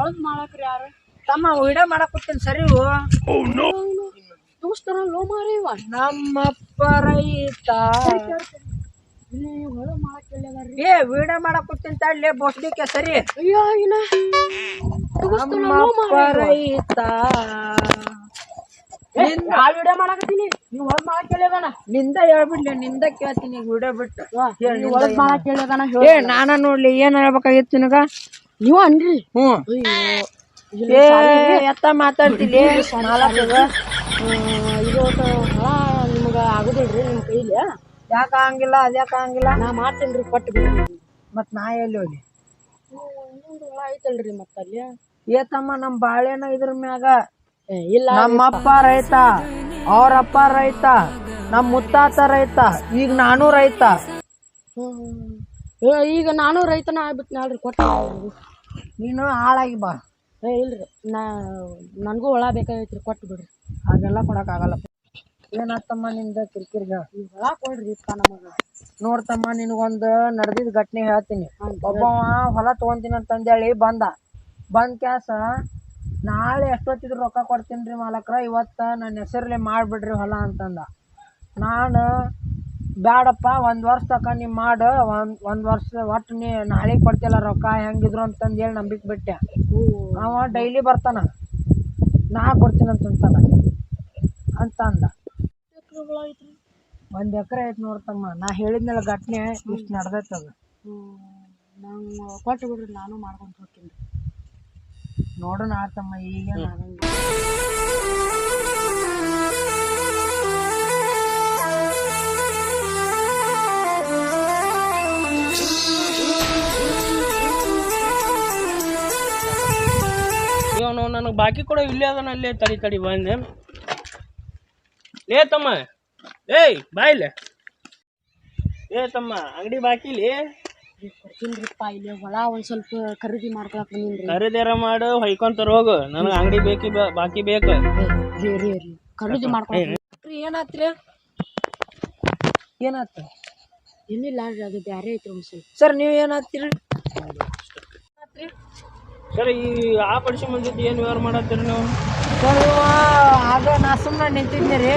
ಹೊಳದ್ ಮಾಡಕ್ರಿ ಯಾರು ತಮ್ಮ ವಿಡಿಯೋ ಮಾಡಕ್ ಕೂತೀನಿ ಸರಿ ದೋಸ್ತರ ಲೋ ಮಾರೇವ ನಮ್ಮಪ್ಪ ರೈತ ಹೊಳದ್ ಮಾಡಕ್ ಹೇಳಿದಾರ್ರಿ ಏ ವಿಡಿಯೋ ಮಾಡಕ್ ಕೂತೀನಿ ತಡ್ಲಿ ಬೋಸ್ಲಿಕ್ಕೆ ಸರಿ ಅಯ್ಯೋ ಇನ್ನ ನಮ್ಮಪ್ಪ ರೈತ ಯಾವ ವಿಡಿಯೋ ಮಾಡಕತ್ತೀನಿ ನೀವು ಹೊಳದ್ ಮಾಡಕ್ ಹೇಳಿದಾನ ನಿಂದ ಹೇಳ್ಬಿಡ್ಲಿ ನಿಂದ ಕೇಳ್ತೀನಿ ವಿಡಿಯೋ ಬಿಟ್ಟು ಹೊಳದ್ ಮಾಡಕ್ ಹೇಳಿದಾನ ಏ ನಾನ ನೋಡ್ಲಿ ಏನ್ ಹೇಳ್ಬೇಕಾಗಿತ್ತು ನಿನಗ ನೀವ ಅನ್ರಿ ಏ ಎತ್ತ ಮಾತಾಡ್ತಿಲಿ ಇದು ಹೊಳ ನಿಮ್ಗ ಆಗುದಿಲ್ರಿ ನಿಮ್ ಕೈಲಿ ಯಾಕ ಹಂಗಿಲ್ಲ ಅದ್ಯಾಕ ಹಂಗಿಲ್ಲ ನಾ ಮಾಡ್ತೇನ್ರಿ ಕೊಟ್ಟು ಬಿಡ್ರಿ ಮತ್ ನಾ ಎಲ್ಲಿ ಹೋಗಿ ಇನ್ನೊಂದು ಹೊಳ ಐತಲ್ರಿ ಮತ್ತ ಅಲ್ಲಿ ಏ ತಮ್ಮ ನಮ್ ಬಾಳೆನ ಇದ್ರ ಮ್ಯಾಗ ಇಲ್ಲ ನಮ್ಮಪ್ಪ ರೈತ ಅವ್ರಪ್ಪ ರೈತ ನಮ್ ಮುತ್ತಾತ ರೈತ ಈಗ ನಾನು ರೈತ ಈಗ ನಾನು ರೈತನ ಆಗ್ಬಿಟ್ಟು ನಾಳ್ರಿ ಕೊಟ್ಟ ನೀನು ಹಾಳಾಗಿ ಬಾ ಇಲ್ರಿ ನನ್ಗೂ ಹೊಳ ಬೇಕಾಗೈತ್ರಿ ಕೊಟ್ಟು ಬಿಡ್ರಿ ಹಾಗೆಲ್ಲ ಕೊಡಕ್ ಆಗಲ್ಲ ಏನಾತಮ್ಮ ನಿಂದ ಕಿರಿಕಿರಿಗ ಹೊಳ ಕೊಡ್ರಿಪ್ಪ ನಮಗ ನೋಡ್ತಮ್ಮ ನಿನಗೊಂದು ನಡೆದಿದ್ ಘಟನೆ ಹೇಳ್ತೀನಿ ಒಬ್ಬವ ಹೊಲ ತಗೊಂತೀನಿ ಅಂತಂದೇಳಿ ಬಂದ್ ಕ್ಯಾಸ ನಾಳೆ ಎಷ್ಟೊತ್ತಿದ್ರು ರೊಕ್ಕ ಕೊಡ್ತೀನಿ ಮಾಲಕ್ರ ಇವತ್ತ ನನ್ನ ಹೆಸರ್ಲೆ ಮಾಡ್ಬಿಡ್ರಿ ಹೊಲ ಅಂತಂದ ನಾನು ಬ್ಯಾಡಪ್ಪ 1 ವರ್ಷ ತಕ ನೀ ಮಾಡು 1 ವರ್ಷ ಒಟ್ಟು ನೀ ನಾಳೆ ಕೊಡ್ತಿಲ್ಲ ರೊಕ್ಕ ಹೆಂಗಿದ್ರು ಅಂತಂದೇಳಿ ನಂಬಿಕೆ ಬಿಟ್ಟೆ ಅವ ಡೈಲಿ ಬರ್ತಾನ ನಾ ಕೊಡ್ತೀನಿ ಅಂತ ಅಂದ 1 ಎಕರೆ ಐತಿ ನೋಡ್ತಮ್ಮ ನಾ ಹೇಳಿದ್ನಲ್ಲ ಘಟನೆ ಇಷ್ಟು ನಡೆದೈತದ ನಂಗೆ ಕೊಟ್ಟು ಬಿಡ್ರಿ ನಾನು ಮಾಡ್ಕೊಂಡು ಹೋಗ್ತೀನಿ ನೋಡೋಣ ಆತಮ್ಮ ಈಗ ಇವನು ನನಗೆ ಬಾಕಿ ಕೊಡೋ ಇಲ್ಲೇ ಅದನ್ನ ಅಲ್ಲೇ ತಡಿ ಬಂದೆ ಲೇ ತಮ್ಮ ಏಯ್ ಬಾಯಿಲೆ ಏ ತಮ್ಮ ಅಂಗಡಿ ಬಾಕಿಲಿ ಕೊಡ್ತೀನಿರಿಪ್ಪ ಇಲ್ಲಿ ಹೊಳ ಒಂದು ಸ್ವಲ್ಪ ಖರೀದಿ ಮಾಡ್ಕೊಳಕ್ ಬಂದೀನಿ ಖರೀದಿರ ಮಾಡು ಹೊಯ್ಕೊಂತಾರ ಹೋಗು ನನಗೆ ಅಂಗಡಿ ಬಾಕಿ ಬೇಕು ರೀ ಖರೀದಿ ಮಾಡ್ಕೊಳಕ್ ಏನಾತ್ರಿ ಏನಾತ ಏನಿಲ್ಲ ರೀ ಅದು ಬ್ಯಾರೆ ಐತ್ರಿ ಒಂದು ಸ್ವಲ್ಪ ಸರ್ ನೀವು ಏನಾಗ್ತೀರಿ ಸರ್ ಈ ಆ ಪಡಿಸಿ ಮುಂದಿದ್ದು ಏನು ವ್ಯವಹಾರ ಮಾಡತ್ತೀರಿ ನೀವು ಸರ್ ಆಗ ನಾ ಸುಮ್ಮನೆ ನಿಂತಿದ್ನಿ ರೀ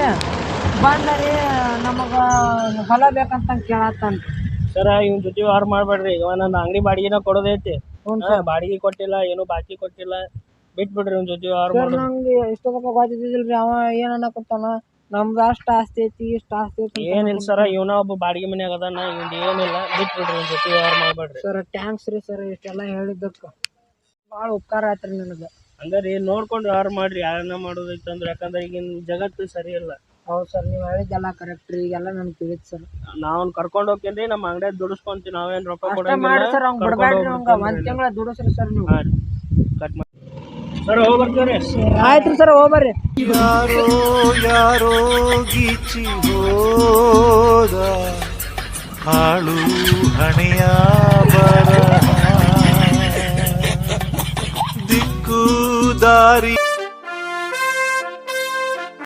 ಬಂದ್ರಿ ನಮಗೆ ಹೊಲ ಬೇಕಂತ ಕೇಳತ್ತಂತ ಸರ ಇವನ್ ಜೊತೆ ವ್ಯವಹಾರ ಮಾಡಬೇಡ್ರಿ ಇವ ನನ್ನ ಅಂಗಡಿ ಬಾಡಿಗೆನ ಕೊಡೋದೈತಿ ಬಾಡಿಗೆ ಕೊಟ್ಟಿಲ್ಲ ಏನು ಬಾಕಿ ಕೊಟ್ಟಿಲ್ಲ ಬಿಟ್ಬಿಡ್ರಿ ಇವ್ನ ಜೊತೆ ವ್ಯವಹಾರ ಮಾಡೋದು ನಂಗೆ ಎಷ್ಟೊತ್ತಕ ಗೊತ್ತಿದ್ದಿಲ್ರಿ ಅವ ಏನ್ ಅನ್ನಕತ್ತಾನ ನಮ್ದು ಅಷ್ಟು ಆಸ್ತಿ ಐತಿ ಇಷ್ಟು ಆಸ್ತಿ ಐತಿ ಏನಿಲ್ಲ ಸರ ಇವನ ಒಬ್ಬ ಬಾಡಿಗೆ ಮನ್ಯಾಗ ಅದಾನ ಇವ್ನ ಏನಿಲ್ಲ ಬಿಟ್ಬಿಡ್ರಿ ಇವ್ನ ಜೊತೆ ವ್ಯವಹಾರ ಮಾಡಬೇಡ್ರಿ ಸರ್ ಟ್ಯಾಂಕ್ಸ್ ರೀ ಸರ್ ಇಷ್ಟೆಲ್ಲ ಹೇಳಿದ್ದಕ್ಕ ಭಾಳ ಉಪಕಾರ ಆಯ್ತು ರೀ ನನಗೆ ಅಂದ್ರೆ ನೋಡ್ಕೊಂಡು ವ್ಯವಹಾರ ಮಾಡ್ರಿ ಯಾರನ್ನ ಮಾಡೋದೈತೆ ಅಂದ್ರೆ ಯಾಕಂದ್ರೆ ಈಗಿನ ಜಗತ್ತು ಸರಿ ಇಲ್ಲ ಹೌದು ಸರ್ ನೀವು ಹೇಳಿದ್ದೆಲ್ಲ ಕರೆಕ್ಟ್ ರೀ ಈಗೆಲ್ಲ ನನ್ಗೆ ತಿಳಿತು ಸರ್ ನಾವ್ ಕರ್ಕೊಂಡು ಹೋಗ್ತೇನ್ರಿ ನಮ್ಮ ಅಂಗಡಿಯಾಗ ದುಡಿಸ್ಕೊಂತೀವಿ ನಾವೇನ್ ರೊಕ್ಕ ಮಾಡಿ ಸರ್ ಅವ್ನು ಬಿಡಬೇಡ್ರಿ ಹಂಗ 1 ತಿಂಗಳ ದುಡಿಸ್ರಿ ಸರ್ ನೀವು ಕಟ್ ಮಾಡಿ ಸರ್ ಹೋಗಿ ಬರ್ತೀವ್ರಿ ಆಯ್ತು ಸರ್ ಹೋಗ್ಬರ್ರಿ ಯಾರೋ ಗೀಚಿ ಹೋದ ಹಾಳು ಹಣೆಯ ಬರ ದಿಕ್ಕು ದಾರಿ